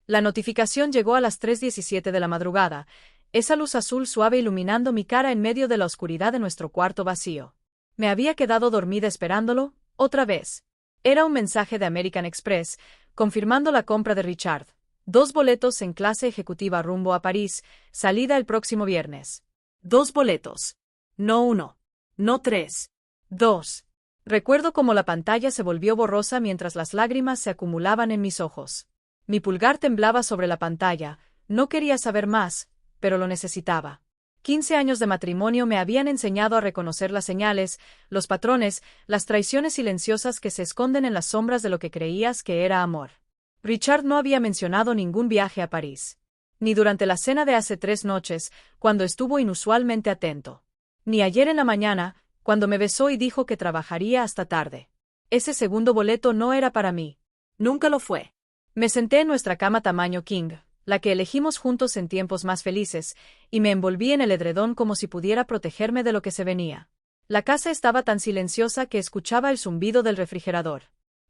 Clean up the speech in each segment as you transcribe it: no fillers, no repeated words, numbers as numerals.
La notificación llegó a las 3:17 de la madrugada, esa luz azul suave iluminando mi cara en medio de la oscuridad de nuestro cuarto vacío. Me había quedado dormida esperándolo, otra vez. Era un mensaje de American Express, confirmando la compra de Richard. 2 boletos en clase ejecutiva rumbo a París, salida el próximo viernes. 2 boletos. No 1. No 3. 2. Recuerdo cómo la pantalla se volvió borrosa mientras las lágrimas se acumulaban en mis ojos. Mi pulgar temblaba sobre la pantalla, no quería saber más, pero lo necesitaba. 15 años de matrimonio me habían enseñado a reconocer las señales, los patrones, las traiciones silenciosas que se esconden en las sombras de lo que creías que era amor. Richard no había mencionado ningún viaje a París. Ni durante la cena de hace 3 noches, cuando estuvo inusualmente atento. Ni ayer en la mañana, cuando me besó y dijo que trabajaría hasta tarde. Ese segundo boleto no era para mí. Nunca lo fue. Me senté en nuestra cama tamaño king, la que elegimos juntos en tiempos más felices, y me envolví en el edredón como si pudiera protegerme de lo que se venía. La casa estaba tan silenciosa que escuchaba el zumbido del refrigerador.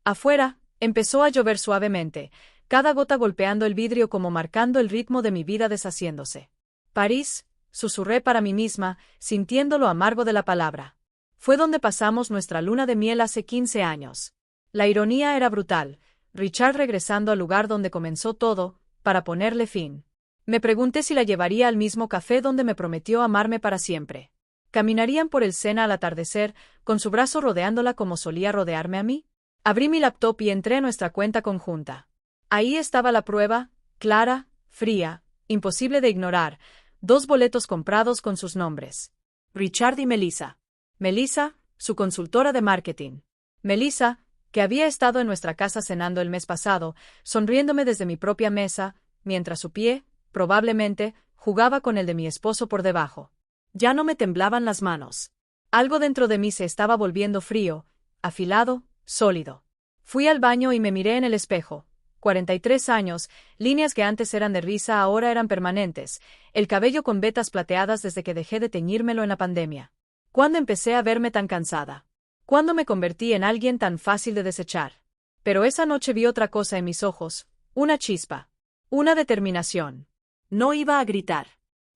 Afuera, empezó a llover suavemente, cada gota golpeando el vidrio como marcando el ritmo de mi vida deshaciéndose. París, susurré para mí misma, sintiendo lo amargo de la palabra. Fue donde pasamos nuestra luna de miel hace 15 años. La ironía era brutal, Richard regresando al lugar donde comenzó todo, para ponerle fin. Me pregunté si la llevaría al mismo café donde me prometió amarme para siempre. ¿Caminarían por el Sena al atardecer, con su brazo rodeándola como solía rodearme a mí? Abrí mi laptop y entré a nuestra cuenta conjunta. Ahí estaba la prueba, clara, fría, imposible de ignorar, 2 boletos comprados con sus nombres. Richard y Melissa. Melissa, su consultora de marketing. Melissa, que había estado en nuestra casa cenando el mes pasado, sonriéndome desde mi propia mesa, mientras su pie, probablemente, jugaba con el de mi esposo por debajo. Ya no me temblaban las manos. Algo dentro de mí se estaba volviendo frío, afilado, sólido. Fui al baño y me miré en el espejo. 43 años, líneas que antes eran de risa ahora eran permanentes, el cabello con vetas plateadas desde que dejé de teñírmelo en la pandemia. ¿Cuándo empecé a verme tan cansada? ¿Cuándo me convertí en alguien tan fácil de desechar? Pero esa noche vi otra cosa en mis ojos, una chispa, una determinación. No iba a gritar.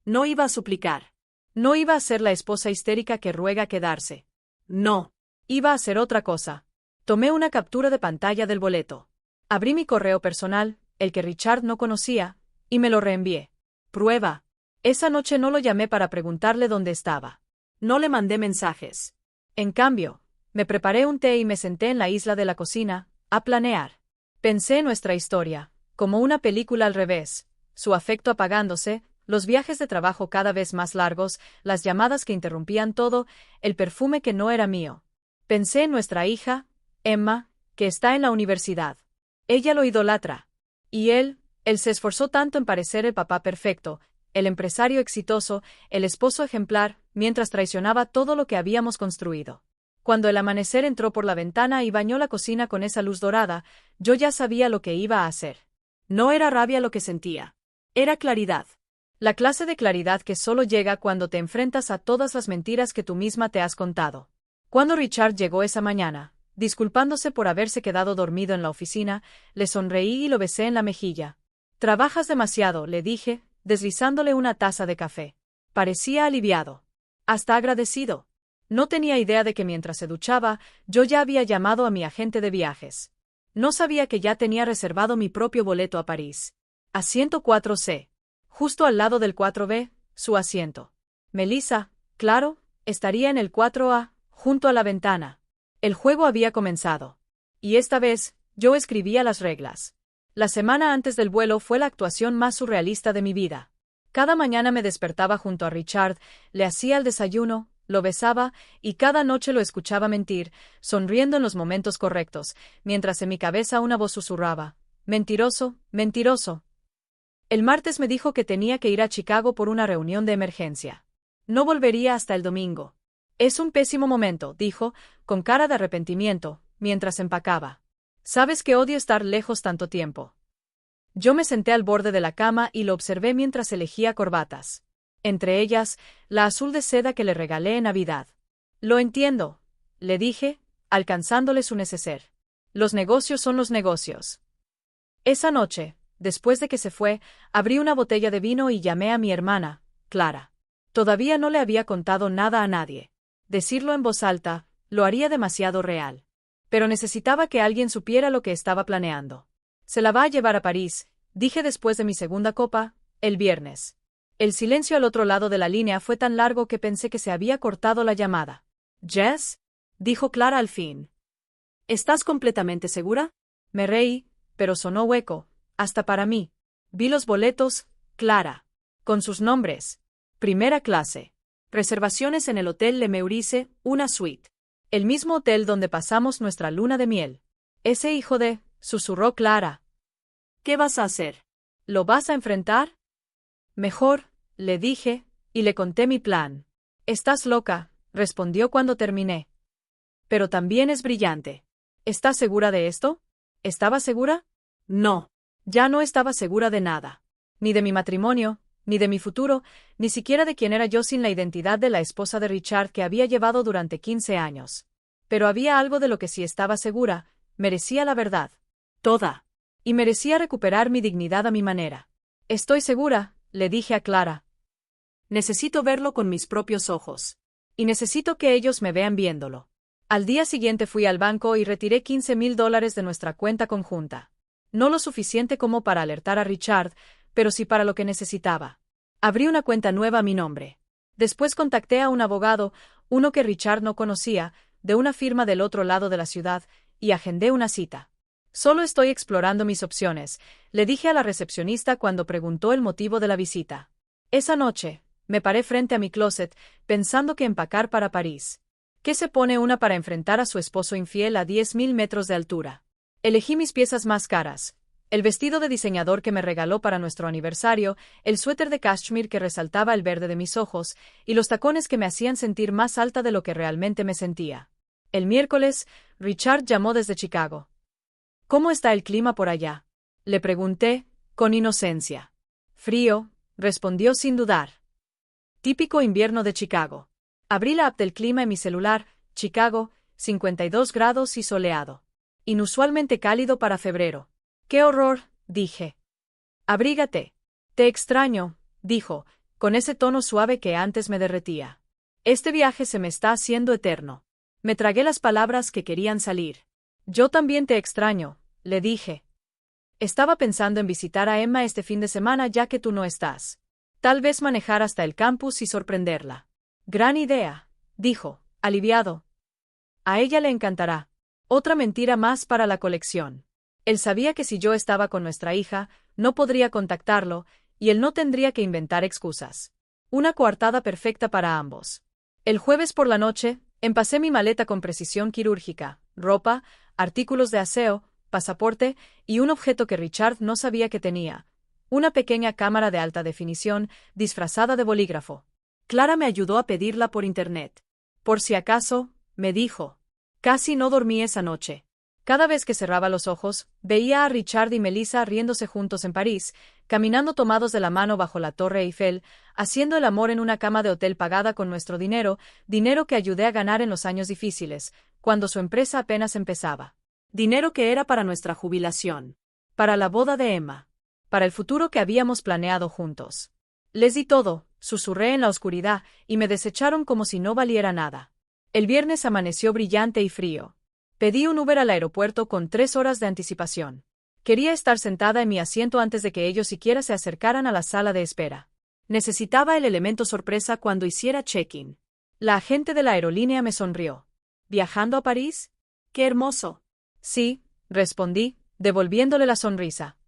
No iba a suplicar. No iba a ser la esposa histérica que ruega quedarse. No. Iba a hacer otra cosa. Tomé una captura de pantalla del boleto. Abrí mi correo personal, el que Richard no conocía, y me lo reenvié. Prueba. Esa noche no lo llamé para preguntarle dónde estaba. No le mandé mensajes. En cambio, me preparé un té y me senté en la isla de la cocina, a planear. Pensé en nuestra historia, como una película al revés, su afecto apagándose, los viajes de trabajo cada vez más largos, las llamadas que interrumpían todo, el perfume que no era mío. Pensé en nuestra hija, Emma, que está en la universidad. Ella lo idolatra. Y él se esforzó tanto en parecer el papá perfecto, el empresario exitoso, el esposo ejemplar, mientras traicionaba todo lo que habíamos construido. Cuando el amanecer entró por la ventana y bañó la cocina con esa luz dorada, yo ya sabía lo que iba a hacer. No era rabia lo que sentía. Era claridad. La clase de claridad que solo llega cuando te enfrentas a todas las mentiras que tú misma te has contado. Cuando Richard llegó esa mañana, disculpándose por haberse quedado dormido en la oficina, le sonreí y lo besé en la mejilla. «Trabajas demasiado», le dije, deslizándole una taza de café. Parecía aliviado. Hasta agradecido. No tenía idea de que mientras se duchaba, yo ya había llamado a mi agente de viajes. No sabía que ya tenía reservado mi propio boleto a París. Asiento 4C. Justo al lado del 4B, su asiento. Melissa, claro, estaría en el 4A, junto a la ventana. El juego había comenzado. Y esta vez, yo escribía las reglas. La semana antes del vuelo fue la actuación más surrealista de mi vida. Cada mañana me despertaba junto a Richard, le hacía el desayuno, lo besaba, y cada noche lo escuchaba mentir, sonriendo en los momentos correctos, mientras en mi cabeza una voz susurraba: «Mentiroso, mentiroso». El martes me dijo que tenía que ir a Chicago por una reunión de emergencia. No volvería hasta el domingo. «Es un pésimo momento», dijo, con cara de arrepentimiento, mientras empacaba. «Sabes que odio estar lejos tanto tiempo». Yo me senté al borde de la cama y lo observé mientras elegía corbatas. Entre ellas, la azul de seda que le regalé en Navidad. «Lo entiendo», le dije, alcanzándole su neceser. «Los negocios son los negocios». Esa noche, Después de que se fue, abrí una botella de vino y llamé a mi hermana, Clara. Todavía no le había contado nada a nadie. Decirlo en voz alta, lo haría demasiado real. Pero necesitaba que alguien supiera lo que estaba planeando. Se la va a llevar a París, dije después de mi segunda copa, el viernes. El silencio al otro lado de la línea fue tan largo que pensé que se había cortado la llamada. «Jess», dijo Clara al fin. «¿Estás completamente segura?» Me reí, pero sonó hueco, hasta para mí. Vi los boletos, Clara. Con sus nombres. Primera clase. Reservaciones en el Hotel Le Meurice, una suite. El mismo hotel donde pasamos nuestra luna de miel. Ese hijo de, susurró Clara. ¿Qué vas a hacer? ¿Lo vas a enfrentar? Mejor, le dije, y le conté mi plan. Estás loca, respondió cuando terminé. Pero también es brillante. ¿Estás segura de esto? ¿Estaba segura? No. Ya no estaba segura de nada. Ni de mi matrimonio, ni de mi futuro, ni siquiera de quién era yo sin la identidad de la esposa de Richard que había llevado durante 15 años. Pero había algo de lo que sí estaba segura, merecía la verdad. Toda. Y merecía recuperar mi dignidad a mi manera. Estoy segura, le dije a Clara. Necesito verlo con mis propios ojos. Y necesito que ellos me vean viéndolo. Al día siguiente fui al banco y retiré $15,000 de nuestra cuenta conjunta. No lo suficiente como para alertar a Richard, pero sí para lo que necesitaba. Abrí una cuenta nueva a mi nombre. Después contacté a un abogado, uno que Richard no conocía, de una firma del otro lado de la ciudad, y agendé una cita. Solo estoy explorando mis opciones, le dije a la recepcionista cuando preguntó el motivo de la visita. Esa noche, me paré frente a mi closet, pensando qué empacar para París. ¿Qué se pone una para enfrentar a su esposo infiel a 10,000 metros de altura? Elegí mis piezas más caras. El vestido de diseñador que me regaló para nuestro aniversario, el suéter de cashmere que resaltaba el verde de mis ojos, y los tacones que me hacían sentir más alta de lo que realmente me sentía. El miércoles, Richard llamó desde Chicago. ¿Cómo está el clima por allá? Le pregunté, con inocencia. Frío, respondió sin dudar. Típico invierno de Chicago. Abrí la app del clima en mi celular, Chicago, 52 grados y soleado. Inusualmente cálido para febrero. ¡Qué horror!, dije. Abrígate. Te extraño, dijo, con ese tono suave que antes me derretía. Este viaje se me está haciendo eterno. Me tragué las palabras que querían salir. Yo también te extraño, le dije. Estaba pensando en visitar a Emma este fin de semana ya que tú no estás. Tal vez manejar hasta el campus y sorprenderla. Gran idea, dijo, aliviado. A ella le encantará. Otra mentira más para la colección. Él sabía que si yo estaba con nuestra hija, no podría contactarlo, y él no tendría que inventar excusas. Una coartada perfecta para ambos. El jueves por la noche, empacé mi maleta con precisión quirúrgica, ropa, artículos de aseo, pasaporte y un objeto que Richard no sabía que tenía, una pequeña cámara de alta definición disfrazada de bolígrafo. Clara me ayudó a pedirla por internet. Por si acaso, me dijo. Casi no dormí esa noche. Cada vez que cerraba los ojos, veía a Richard y Melissa riéndose juntos en París, caminando tomados de la mano bajo la Torre Eiffel, haciendo el amor en una cama de hotel pagada con nuestro dinero, dinero que ayudé a ganar en los años difíciles, cuando su empresa apenas empezaba. Dinero que era para nuestra jubilación, para la boda de Emma, para el futuro que habíamos planeado juntos. Les di todo, susurré en la oscuridad, y me desecharon como si no valiera nada. El viernes amaneció brillante y frío. Pedí un Uber al aeropuerto con 3 horas de anticipación. Quería estar sentada en mi asiento antes de que ellos siquiera se acercaran a la sala de espera. Necesitaba el elemento sorpresa cuando hiciera check-in. La agente de la aerolínea me sonrió. ¿Viajando a París? ¡Qué hermoso! Sí, respondí, devolviéndole la sonrisa.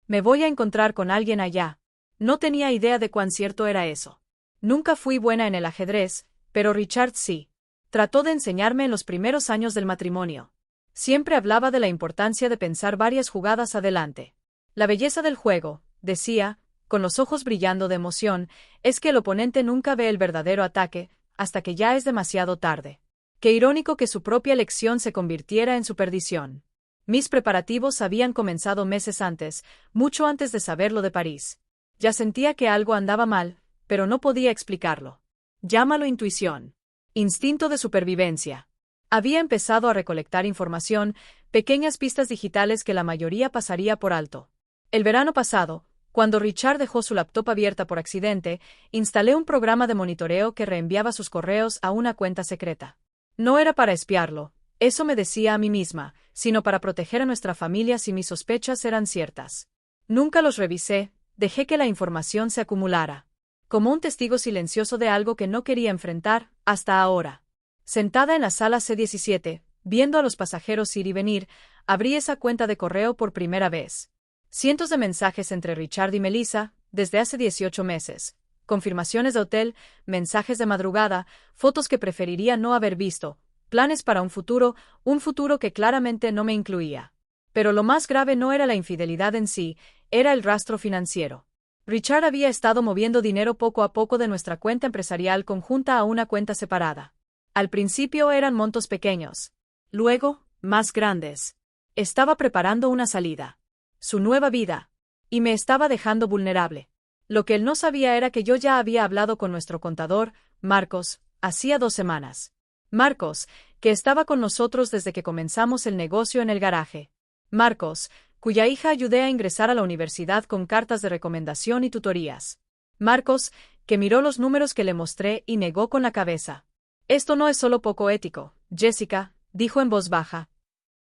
Me voy a encontrar con alguien allá. No tenía idea de cuán cierto era eso. Nunca fui buena en el ajedrez, pero Richard sí. Trató de enseñarme en los primeros años del matrimonio. Siempre hablaba de la importancia de pensar varias jugadas adelante. La belleza del juego, decía, con los ojos brillando de emoción, es que el oponente nunca ve el verdadero ataque, hasta que ya es demasiado tarde. Qué irónico que su propia elección se convirtiera en su perdición. Mis preparativos habían comenzado meses antes, mucho antes de saber lo de París. Ya sentía que algo andaba mal, pero no podía explicarlo. Llámalo intuición. Instinto de supervivencia. Había empezado a recolectar información, pequeñas pistas digitales que la mayoría pasaría por alto. El verano pasado, cuando Richard dejó su laptop abierta por accidente, instalé un programa de monitoreo que reenviaba sus correos a una cuenta secreta. No era para espiarlo, eso me decía a mí misma, sino para proteger a nuestra familia si mis sospechas eran ciertas. Nunca los revisé, dejé que la información se acumulara. Como un testigo silencioso de algo que no quería enfrentar, hasta ahora. Sentada en la sala C-17, viendo a los pasajeros ir y venir, abrí esa cuenta de correo por primera vez. Cientos de mensajes entre Richard y Melissa, desde hace 18 meses. Confirmaciones de hotel, mensajes de madrugada, fotos que preferiría no haber visto, planes para un futuro que claramente no me incluía. Pero lo más grave no era la infidelidad en sí, era el rastro financiero. Richard había estado moviendo dinero poco a poco de nuestra cuenta empresarial conjunta a una cuenta separada. Al principio eran montos pequeños. Luego, más grandes. Estaba preparando una salida. Su nueva vida. Y me estaba dejando vulnerable. Lo que él no sabía era que yo ya había hablado con nuestro contador, Marcos, hacía 2 semanas. Marcos, que estaba con nosotros desde que comenzamos el negocio en el garaje. Marcos, cuya hija ayudé a ingresar a la universidad con cartas de recomendación y tutorías. Marcos, que miró los números que le mostré y negó con la cabeza. Esto no es solo poco ético, Jessica, dijo en voz baja.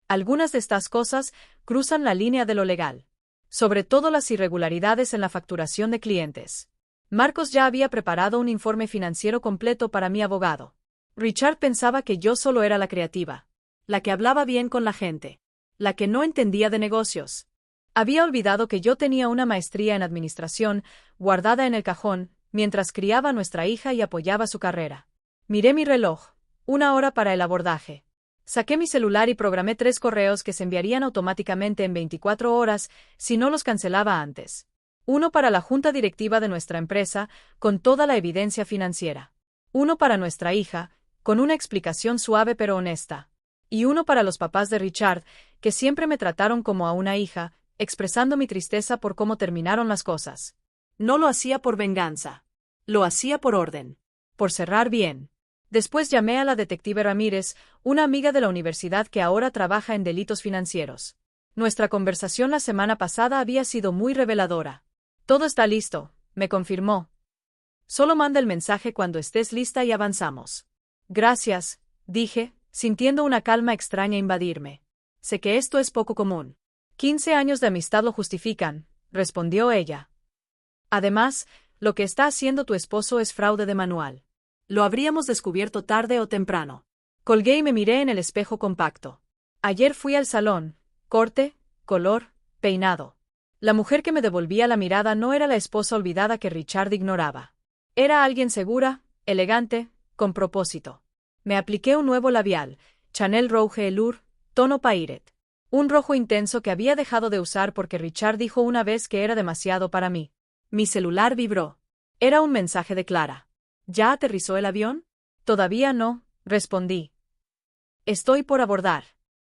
Algunas de estas cosas cruzan la línea de lo legal. Sobre todo las irregularidades en la facturación de clientes. Marcos ya había preparado un informe financiero completo para mi abogado. Richard pensaba que yo solo era la creativa, la que hablaba bien con la gente, la que no entendía de negocios. Había olvidado que yo tenía una maestría en administración, guardada en el cajón, mientras criaba a nuestra hija y apoyaba su carrera. Miré mi reloj, 1 hora para el abordaje. Saqué mi celular y programé 3 correos que se enviarían automáticamente en 24 horas si no los cancelaba antes. Uno para la junta directiva de nuestra empresa, con toda la evidencia financiera. Uno para nuestra hija, con una explicación suave pero honesta. Y uno para los papás de Richard, que siempre me trataron como a una hija, expresando mi tristeza por cómo terminaron las cosas. No lo hacía por venganza. Lo hacía por orden. Por cerrar bien. Después llamé a la detective Ramírez, una amiga de la universidad que ahora trabaja en delitos financieros. Nuestra conversación la semana pasada había sido muy reveladora. Todo está listo, me confirmó. Solo manda el mensaje cuando estés lista y avanzamos. Gracias, dije, sintiendo una calma extraña invadirme. Sé que esto es poco común. 15 años de amistad lo justifican, respondió ella. Además, lo que está haciendo tu esposo es fraude de manual. Lo habríamos descubierto tarde o temprano. Colgué y me miré en el espejo compacto. Ayer fui al salón, corte, color, peinado. La mujer que me devolvía la mirada no era la esposa olvidada que Richard ignoraba. Era alguien segura, elegante, con propósito. Me apliqué un nuevo labial, Chanel Rouge Allure, tono Pairet. Un rojo intenso que había dejado de usar porque Richard dijo una vez que era demasiado para mí. Mi celular vibró. Era un mensaje de Clara. ¿Ya aterrizó el avión? Todavía no, respondí. Estoy por abordar.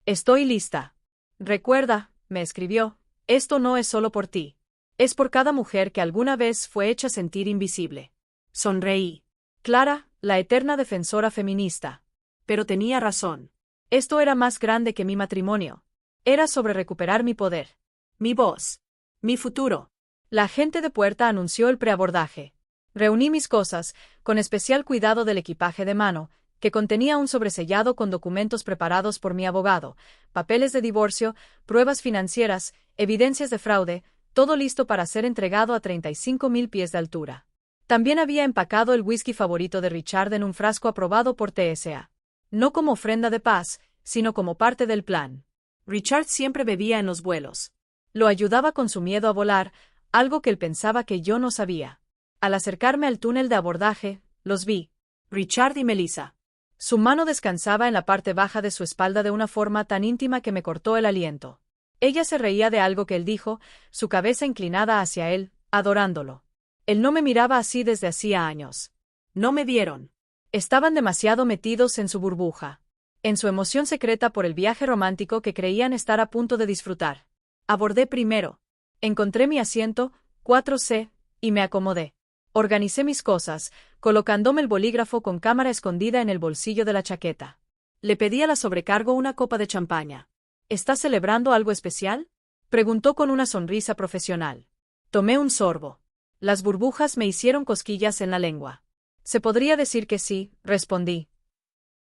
Estoy lista. Recuerda, me escribió, esto no es solo por ti. Es por cada mujer que alguna vez fue hecha sentir invisible. Sonreí. Clara, la eterna defensora feminista. Pero tenía razón. Esto era más grande que mi matrimonio. Era sobre recuperar mi poder. Mi voz. Mi futuro. La agente de puerta anunció el preabordaje. Reuní mis cosas, con especial cuidado del equipaje de mano, que contenía un sobresellado con documentos preparados por mi abogado, papeles de divorcio, pruebas financieras, evidencias de fraude, todo listo para ser entregado a 35.000 pies de altura. También había empacado el whisky favorito de Richard en un frasco aprobado por TSA. No como ofrenda de paz, sino como parte del plan. Richard siempre bebía en los vuelos. Lo ayudaba con su miedo a volar, algo que él pensaba que yo no sabía. Al acercarme al túnel de abordaje, los vi. Richard y Melissa. Su mano descansaba en la parte baja de su espalda de una forma tan íntima que me cortó el aliento. Ella se reía de algo que él dijo, su cabeza inclinada hacia él, adorándolo. Él no me miraba así desde hacía años. No me vieron. Estaban demasiado metidos en su burbuja. En su emoción secreta por el viaje romántico que creían estar a punto de disfrutar. Abordé primero. Encontré mi asiento, 4C, y me acomodé. Organicé mis cosas, colocándome el bolígrafo con cámara escondida en el bolsillo de la chaqueta. Le pedí a la sobrecargo una copa de champaña. ¿Estás celebrando algo especial? Preguntó con una sonrisa profesional. Tomé un sorbo. Las burbujas me hicieron cosquillas en la lengua. Se podría decir que sí, respondí.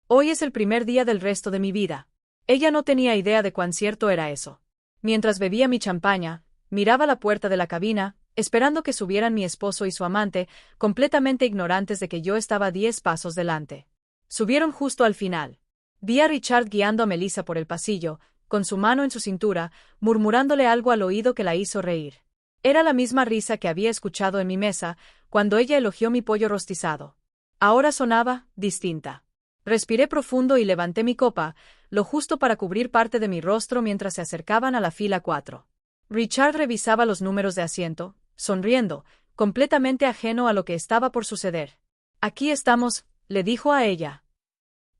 Hoy es el primer día del resto de mi vida. Ella no tenía idea de cuán cierto era eso. Mientras bebía mi champaña, miraba la puerta de la cabina, esperando que subieran mi esposo y su amante, completamente ignorantes de que yo estaba 10 pasos delante. Subieron justo al final. Vi a Richard guiando a Melissa por el pasillo, con su mano en su cintura, murmurándole algo al oído que la hizo reír. Era la misma risa que había escuchado en mi mesa, cuando ella elogió mi pollo rostizado. Ahora sonaba distinta. Respiré profundo y levanté mi copa, lo justo para cubrir parte de mi rostro mientras se acercaban a la fila 4. Richard revisaba los números de asiento, sonriendo, completamente ajeno a lo que estaba por suceder. Aquí estamos, le dijo a ella.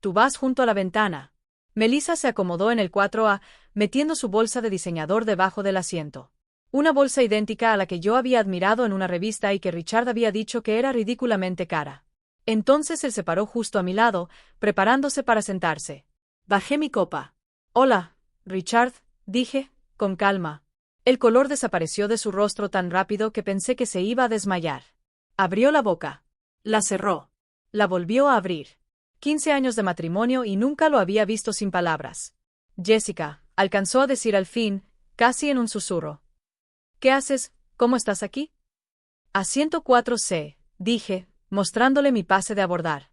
Tú vas junto a la ventana. Melissa se acomodó en el 4A, metiendo su bolsa de diseñador debajo del asiento. Una bolsa idéntica a la que yo había admirado en una revista y que Richard había dicho que era ridículamente cara. Entonces él se paró justo a mi lado, preparándose para sentarse. Bajé mi copa. Hola, Richard, dije, con calma. El color desapareció de su rostro tan rápido que pensé que se iba a desmayar. Abrió la boca. La cerró. La volvió a abrir. 15 años de matrimonio y nunca lo había visto sin palabras. Jessica, alcanzó a decir al fin, casi en un susurro. ¿Qué haces? ¿Cómo estás aquí? Asiento 4C, dije, mostrándole mi pase de abordar.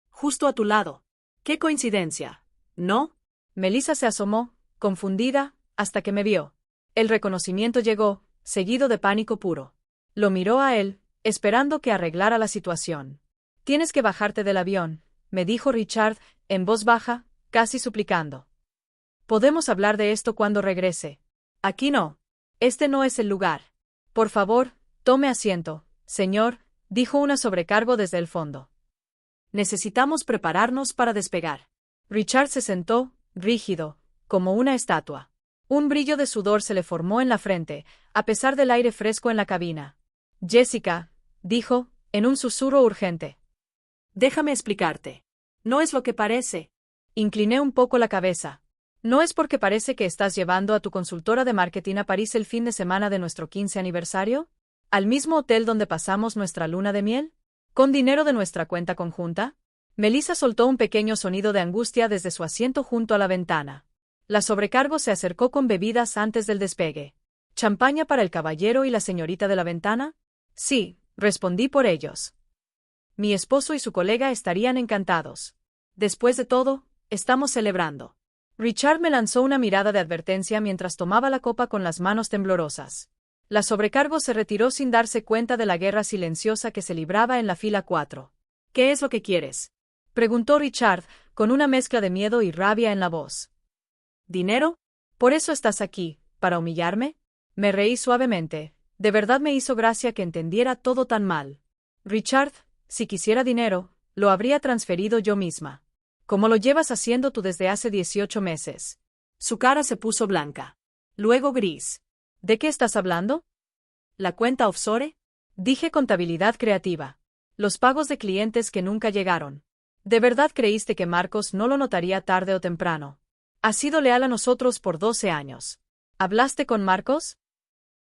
Justo a tu lado. ¡Qué coincidencia! ¿No? Melissa se asomó, confundida, hasta que me vio. El reconocimiento llegó, seguido de pánico puro. Lo miró a él, esperando que arreglara la situación. Tienes que bajarte del avión, me dijo Richard, en voz baja, casi suplicando. Podemos hablar de esto cuando regrese. Aquí no. Este no es el lugar. Por favor, tome asiento, señor, dijo una sobrecargo desde el fondo. Necesitamos prepararnos para despegar. Richard se sentó, rígido, como una estatua. Un brillo de sudor se le formó en la frente, a pesar del aire fresco en la cabina. Jessica, dijo, en un susurro urgente. Déjame explicarte. No es lo que parece. Incliné un poco la cabeza. ¿No es porque parece que estás llevando a tu consultora de marketing a París el fin de semana de nuestro 15 aniversario? ¿Al mismo hotel donde pasamos nuestra luna de miel? ¿Con dinero de nuestra cuenta conjunta? Melissa soltó un pequeño sonido de angustia desde su asiento junto a la ventana. La sobrecargo se acercó con bebidas antes del despegue. ¿Champaña para el caballero y la señorita de la ventana? Sí, respondí por ellos. Mi esposo y su colega estarían encantados. Después de todo, estamos celebrando. Richard me lanzó una mirada de advertencia mientras tomaba la copa con las manos temblorosas. La sobrecargo se retiró sin darse cuenta de la guerra silenciosa que se libraba en la fila 4. ¿Qué es lo que quieres? Preguntó Richard, con una mezcla de miedo y rabia en la voz. ¿Dinero? ¿Por eso estás aquí, para humillarme? Me reí suavemente. De verdad me hizo gracia que entendiera todo tan mal. Richard, si quisiera dinero, lo habría transferido yo misma. ¿Cómo lo llevas haciendo tú desde hace 18 meses? Su cara se puso blanca. Luego gris. ¿De qué estás hablando? ¿La cuenta offshore? Dije contabilidad creativa. Los pagos de clientes que nunca llegaron. ¿De verdad creíste que Marcos no lo notaría tarde o temprano? Ha sido leal a nosotros por 12 años. ¿Hablaste con Marcos?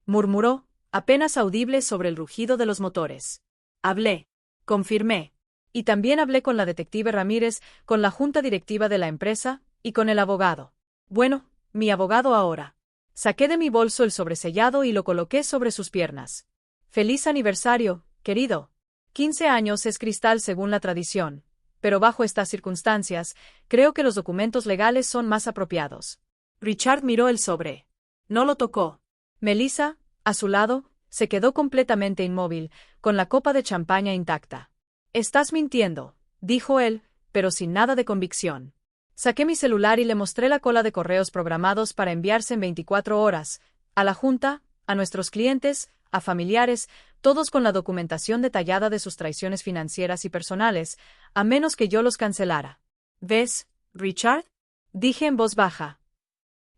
Murmuró, apenas audible sobre el rugido de los motores. Hablé. Confirmé. Y también hablé con la detective Ramírez, con la junta directiva de la empresa, y con el abogado. Bueno, mi abogado ahora. Saqué de mi bolso el sobresellado y lo coloqué sobre sus piernas. Feliz aniversario, querido. 15 años es cristal según la tradición, pero bajo estas circunstancias, creo que los documentos legales son más apropiados. Richard miró el sobre. No lo tocó. Melissa, a su lado, se quedó completamente inmóvil, con la copa de champaña intacta. Estás mintiendo, dijo él, pero sin nada de convicción. Saqué mi celular y le mostré la cola de correos programados para enviarse en 24 horas, a la junta, a nuestros clientes, a familiares, todos con la documentación detallada de sus traiciones financieras y personales, a menos que yo los cancelara. ¿Ves, Richard? Dije en voz baja.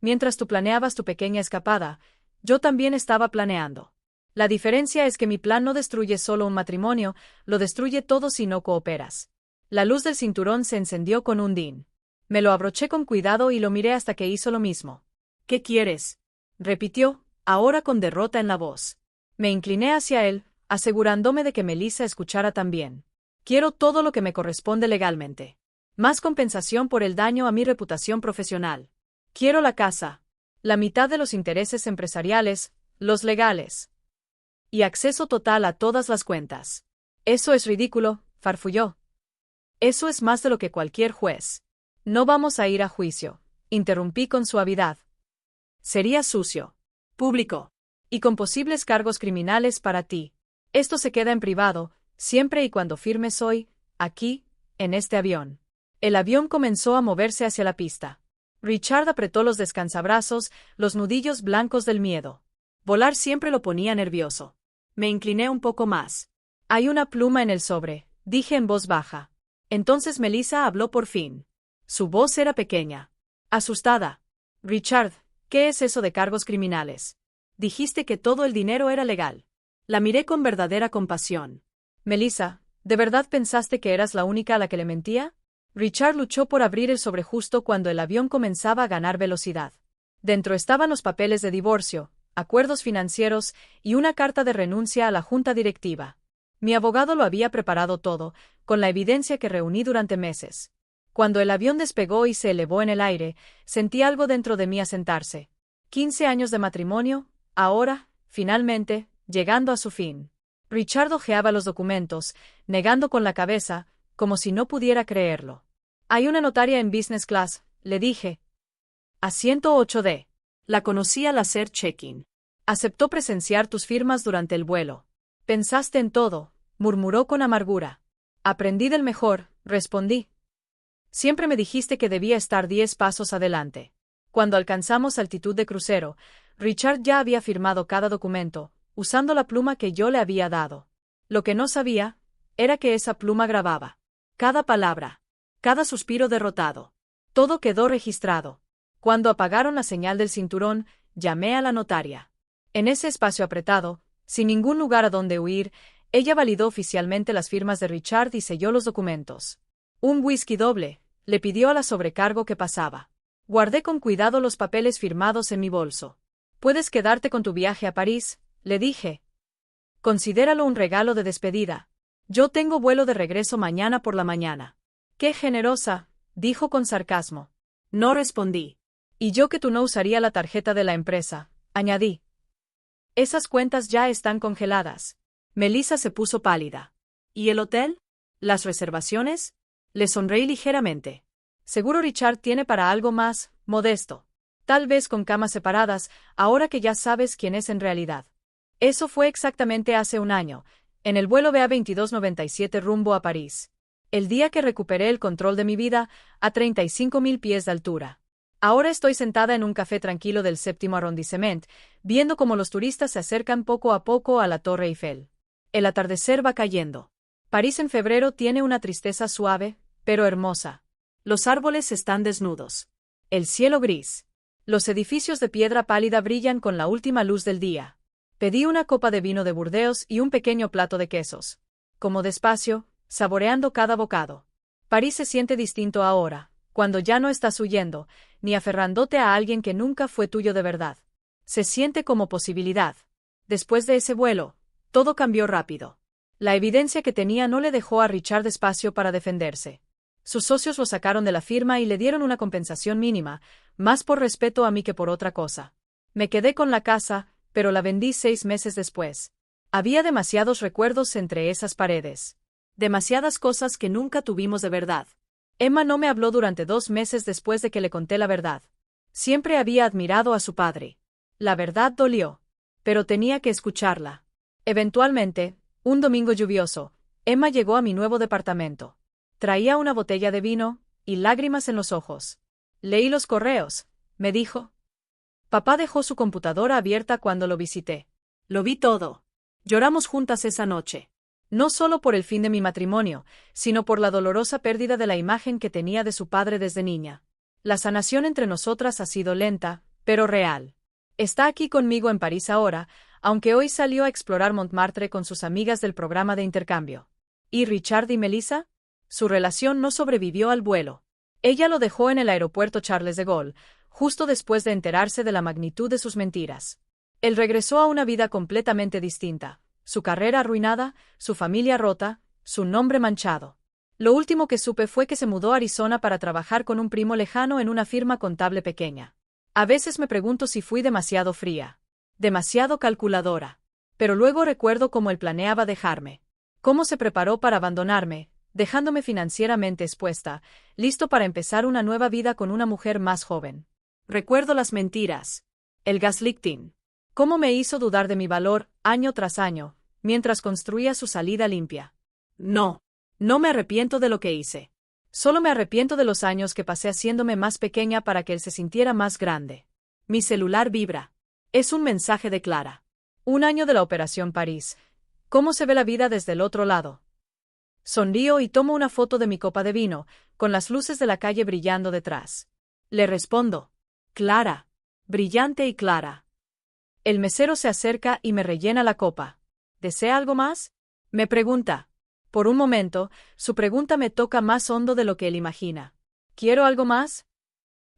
Mientras tú planeabas tu pequeña escapada, yo también estaba planeando. La diferencia es que mi plan no destruye solo un matrimonio, lo destruye todo si no cooperas. La luz del cinturón se encendió con un din. Me lo abroché con cuidado y lo miré hasta que hizo lo mismo. ¿Qué quieres? repitió, ahora con derrota en la voz. Me incliné hacia él, asegurándome de que Melissa escuchara también. Quiero todo lo que me corresponde legalmente. Más compensación por el daño a mi reputación profesional. Quiero la casa, la mitad de los intereses empresariales, los legales. Y acceso total a todas las cuentas. Eso es ridículo, farfulló. Eso es más de lo que cualquier juez. No vamos a ir a juicio, interrumpí con suavidad. Sería sucio, público, y con posibles cargos criminales para ti. Esto se queda en privado, siempre y cuando firmes hoy, aquí, en este avión. El avión comenzó a moverse hacia la pista. Richard apretó los descansabrazos, los nudillos blancos del miedo. Volar siempre lo ponía nervioso. Me incliné un poco más. Hay una pluma en el sobre, dije en voz baja. Entonces Melissa habló por fin. Su voz era pequeña. Asustada. Richard, ¿qué es eso de cargos criminales? Dijiste que todo el dinero era legal. La miré con verdadera compasión. Melissa, ¿de verdad pensaste que eras la única a la que le mentía? Richard luchó por abrir el sobre justo cuando el avión comenzaba a ganar velocidad. Dentro estaban los papeles de divorcio, acuerdos financieros y una carta de renuncia a la junta directiva. Mi abogado lo había preparado todo, con la evidencia que reuní durante meses. Cuando el avión despegó y se elevó en el aire, sentí algo dentro de mí asentarse. 15 años de matrimonio, ahora, finalmente, llegando a su fin. Richard hojeaba los documentos, negando con la cabeza, como si no pudiera creerlo. Hay una notaria en business class, le dije. Asiento 8D. La conocí al hacer check-in. Aceptó presenciar tus firmas durante el vuelo. Pensaste en todo, murmuró con amargura. Aprendí del mejor, respondí. Siempre me dijiste que debía estar 10 pasos adelante. Cuando alcanzamos altitud de crucero, Richard ya había firmado cada documento, usando la pluma que yo le había dado. Lo que no sabía, era que esa pluma grababa. Cada palabra. Cada suspiro derrotado. Todo quedó registrado. Cuando apagaron la señal del cinturón, llamé a la notaria. En ese espacio apretado, sin ningún lugar a donde huir, ella validó oficialmente las firmas de Richard y selló los documentos. Un whisky doble, le pidió a la sobrecargo que pasaba. Guardé con cuidado los papeles firmados en mi bolso. Puedes quedarte con tu viaje a París, le dije. Considéralo un regalo de despedida. Yo tengo vuelo de regreso mañana por la mañana. Qué generosa, dijo con sarcasmo. No respondí. Y yo que tú no usaría la tarjeta de la empresa, añadí. Esas cuentas ya están congeladas. Melissa se puso pálida. ¿Y el hotel? ¿Las reservaciones? Le sonreí ligeramente. Seguro Richard tiene para algo más, modesto. Tal vez con camas separadas, ahora que ya sabes quién es en realidad. Eso fue exactamente hace un año, en el vuelo BA 2297 rumbo a París. El día que recuperé el control de mi vida, a 35.000 pies de altura. Ahora estoy sentada en un café tranquilo del 7º arrondissement, viendo cómo los turistas se acercan poco a poco a la Torre Eiffel. El atardecer va cayendo. París en febrero tiene una tristeza suave, pero hermosa. Los árboles están desnudos. El cielo gris. Los edificios de piedra pálida brillan con la última luz del día. Pedí una copa de vino de Burdeos y un pequeño plato de quesos. Como despacio, saboreando cada bocado. París se siente distinto ahora, cuando ya no estás huyendo, ni aferrándote a alguien que nunca fue tuyo de verdad. Se siente como posibilidad. Después de ese vuelo, todo cambió rápido. La evidencia que tenía no le dejó a Richard espacio para defenderse. Sus socios lo sacaron de la firma y le dieron una compensación mínima, más por respeto a mí que por otra cosa. Me quedé con la casa, pero la vendí 6 meses después. Había demasiados recuerdos entre esas paredes. Demasiadas cosas que nunca tuvimos de verdad. Emma no me habló durante 2 meses después de que le conté la verdad. Siempre había admirado a su padre. La verdad dolió. Pero tenía que escucharla. Eventualmente, un domingo lluvioso, Emma llegó a mi nuevo departamento. Traía una botella de vino, y lágrimas en los ojos. Leí los correos, me dijo. Papá dejó su computadora abierta cuando lo visité. Lo vi todo. Lloramos juntas esa noche. No solo por el fin de mi matrimonio, sino por la dolorosa pérdida de la imagen que tenía de su padre desde niña. La sanación entre nosotras ha sido lenta, pero real. Está aquí conmigo en París ahora, aunque hoy salió a explorar Montmartre con sus amigas del programa de intercambio. ¿Y Richard y Melissa? Su relación no sobrevivió al vuelo. Ella lo dejó en el aeropuerto Charles de Gaulle, justo después de enterarse de la magnitud de sus mentiras. Él regresó a una vida completamente distinta, su carrera arruinada, su familia rota, su nombre manchado. Lo último que supe fue que se mudó a Arizona para trabajar con un primo lejano en una firma contable pequeña. A veces me pregunto si fui demasiado fría, demasiado calculadora. Pero luego recuerdo cómo él planeaba dejarme, cómo se preparó para abandonarme, dejándome financieramente expuesta, listo para empezar una nueva vida con una mujer más joven. Recuerdo las mentiras, el gaslighting, cómo me hizo dudar de mi valor, año tras año, mientras construía su salida limpia. No me arrepiento de lo que hice. Solo me arrepiento de los años que pasé haciéndome más pequeña para que él se sintiera más grande. Mi celular vibra. Es un mensaje de Clara. 1 año de la Operación París. ¿Cómo se ve la vida desde el otro lado? Sonrío y tomo una foto de mi copa de vino, con las luces de la calle brillando detrás. Le respondo. Clara. Brillante y clara. El mesero se acerca y me rellena la copa. ¿Desea algo más? Me pregunta. Por un momento, su pregunta me toca más hondo de lo que él imagina. ¿Quiero algo más?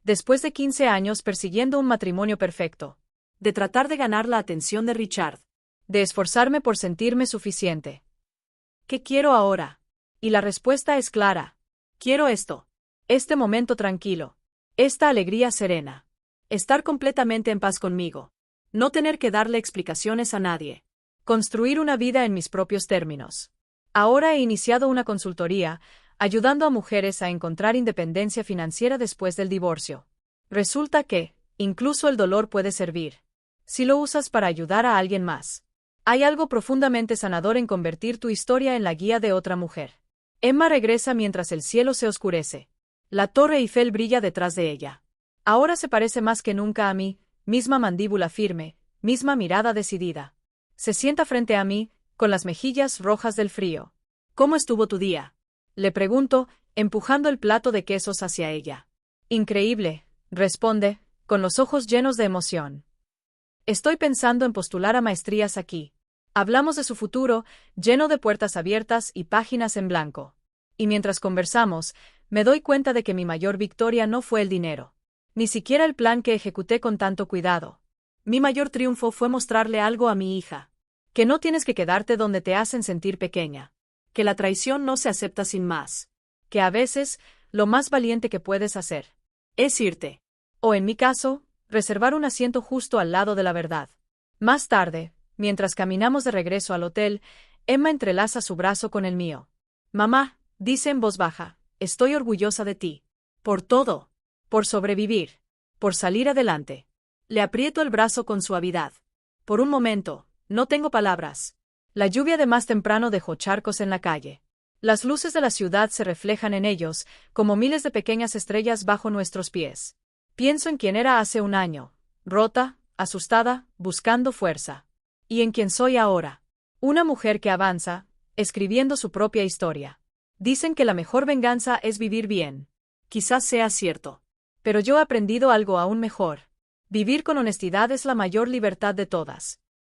Después de 15 años persiguiendo un matrimonio perfecto, de tratar de ganar la atención de Richard, de esforzarme por sentirme suficiente. ¿Qué quiero ahora? Y la respuesta es clara. Quiero esto. Este momento tranquilo. Esta alegría serena. Estar completamente en paz conmigo. No tener que darle explicaciones a nadie. Construir una vida en mis propios términos. Ahora he iniciado una consultoría, ayudando a mujeres a encontrar independencia financiera después del divorcio. Resulta que, incluso el dolor puede servir, si lo usas para ayudar a alguien más. Hay algo profundamente sanador en convertir tu historia en la guía de otra mujer. Emma regresa mientras el cielo se oscurece. La Torre Eiffel brilla detrás de ella. Ahora se parece más que nunca a mí, misma mandíbula firme, misma mirada decidida. Se sienta frente a mí, con las mejillas rojas del frío. ¿Cómo estuvo tu día? Le pregunto, empujando el plato de quesos hacia ella. Increíble, responde, con los ojos llenos de emoción. Estoy pensando en postular a maestrías aquí. Hablamos de su futuro, lleno de puertas abiertas y páginas en blanco. Y mientras conversamos, me doy cuenta de que mi mayor victoria no fue el dinero. Ni siquiera el plan que ejecuté con tanto cuidado. Mi mayor triunfo fue mostrarle algo a mi hija. Que no tienes que quedarte donde te hacen sentir pequeña. Que la traición no se acepta sin más. Que a veces, lo más valiente que puedes hacer es irte. O en mi caso, reservar un asiento justo al lado de la verdad. Más tarde, mientras caminamos de regreso al hotel, Emma entrelaza su brazo con el mío. Mamá, dice en voz baja, estoy orgullosa de ti. Por todo. Por sobrevivir. Por salir adelante. Le aprieto el brazo con suavidad. Por un momento, no tengo palabras. La lluvia de más temprano dejó charcos en la calle. Las luces de la ciudad se reflejan en ellos, como miles de pequeñas estrellas bajo nuestros pies. Pienso en quien era hace 1 año, rota, asustada, buscando fuerza. Y en quien soy ahora. Una mujer que avanza, escribiendo su propia historia. Dicen que la mejor venganza es vivir bien. Quizás sea cierto. Pero yo he aprendido algo aún mejor. Vivir con honestidad es la mayor libertad de todas.